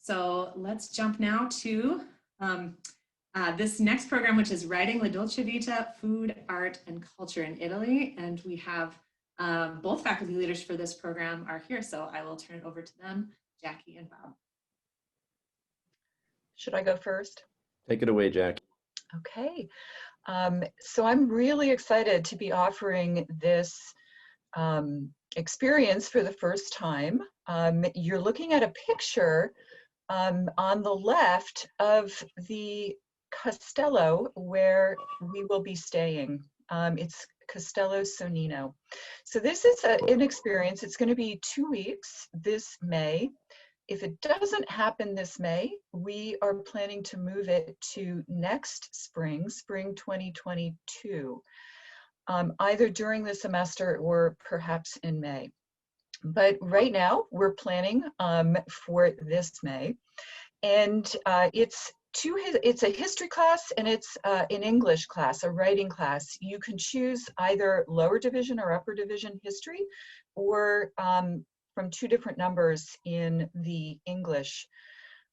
So let's jump now to this next program, which is Writing La Dolce Vita, Food, Art, and Culture in Italy. And we have both faculty leaders for this program are here, so I will turn it over to them, Jackie and Bob. Should I go first? Take it away, Jackie. Okay. So I'm really excited to be offering this experience for the first time. You're looking at a picture on the left of the castello where we will be staying. It's Castello Sonnino. So this is an experience. It's going to be 2 weeks this May. If it doesn't happen this May, we are planning to move it to next spring, spring 2022, either during the semester or perhaps in May. But right now, we're planning for this May. And it's a history class and it's an English class, a writing class. You can choose either lower division or upper division history, or from 2 different numbers in the English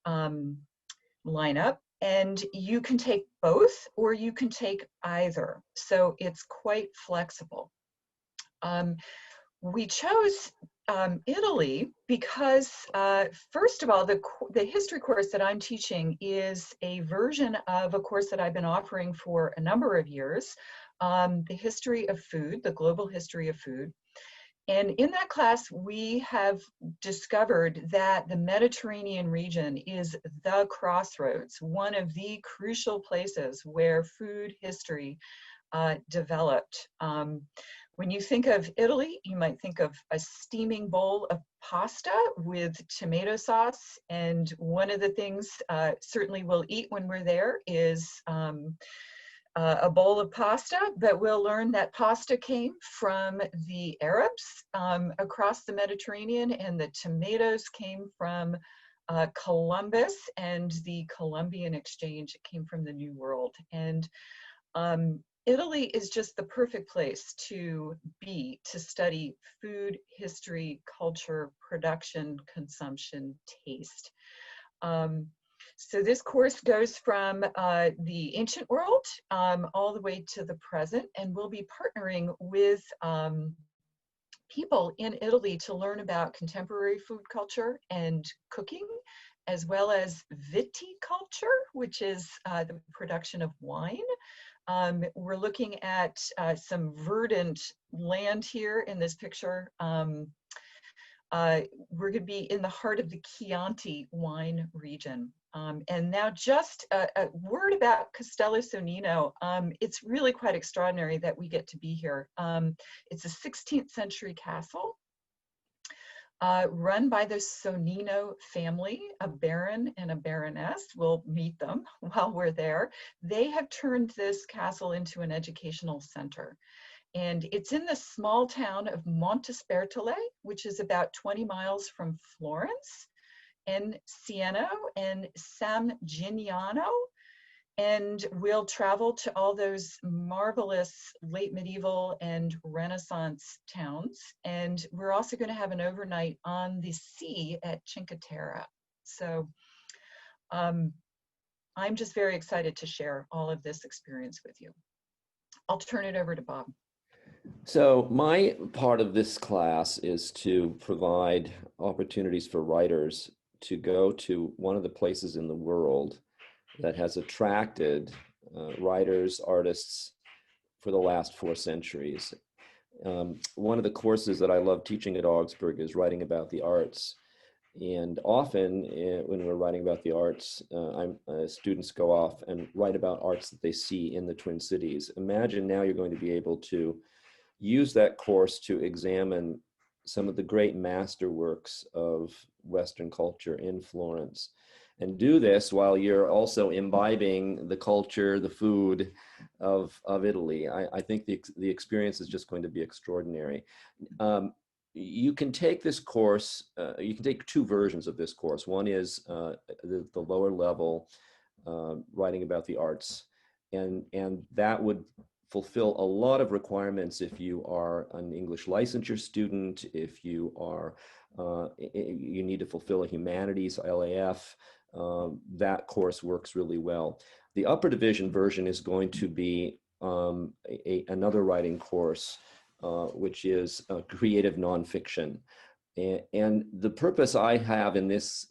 lineup. And you can take both or you can take either. So it's quite flexible. We chose Italy because, first of all, the history course that I'm teaching is a version of a course that I've been offering for a number of years, the history of food, the global history of food. And in that class, we have discovered that the Mediterranean region is the crossroads, one of the crucial places where food history developed. When you think of Italy, you might think of a steaming bowl of pasta with tomato sauce. And one of the things certainly we'll eat when we're there is a bowl of pasta, but we'll learn that pasta came from the Arabs across the Mediterranean, and the tomatoes came from Columbus and the Columbian exchange. It came from the New World. And Italy is just the perfect place to be, to study food, history, culture, production, consumption, taste. So this course goes from the ancient world all the way to the present, and we'll be partnering with people in Italy to learn about contemporary food culture and cooking, as well as viticulture, which is the production of wine. We're looking at some verdant land here in this picture. We're going to be in the heart of the Chianti wine region. And now just a word about Castello Sonnino. It's really quite extraordinary that we get to be here. It's a 16th century castle run by the Sonnino family, a baron and a baroness. We'll meet them while we're there. They have turned this castle into an educational center. And it's in the small town of Montespertole, which is about 20 miles from Florence, and Siena and San Gimignano. And we'll travel to all those marvelous late medieval and Renaissance towns. And we're also going to have an overnight on the sea at Cinque Terre. So I'm just very excited to share all of this experience with you. I'll turn it over to Bob. So my part of this class is to provide opportunities for writers to go to one of the places in the world that has attracted writers, artists for the last 4 centuries. One of the courses that I love teaching at Augsburg is writing about the arts. And often when we're writing about the arts, students go off and write about arts that they see in the Twin Cities. Imagine now you're going to be able to use that course to examine some of the great masterworks of Western culture in Florence, and do this while you're also imbibing the culture, the food of Italy. I think the experience is just going to be extraordinary. You can take this course, you can take 2 versions of this course. One is the lower level, writing about the arts, and that would fulfill a lot of requirements if you are an English licensure student, if you are you need to fulfill a humanities LAF, that course works really well. The upper division version is going to be another writing course, which is creative nonfiction. And the purpose I have in this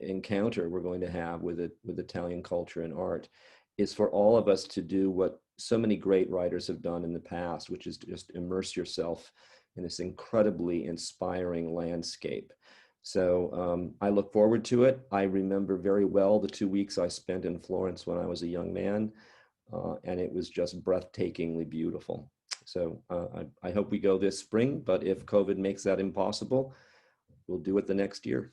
encounter we're going to have with Italian culture and art is for all of us to do what so many great writers have done in the past, which is to just immerse yourself in this incredibly inspiring landscape. So I look forward to it. I remember very well the 2 weeks I spent in Florence when I was a young man, and it was just breathtakingly beautiful. So I hope we go this spring, but if COVID makes that impossible, we'll do it the next year.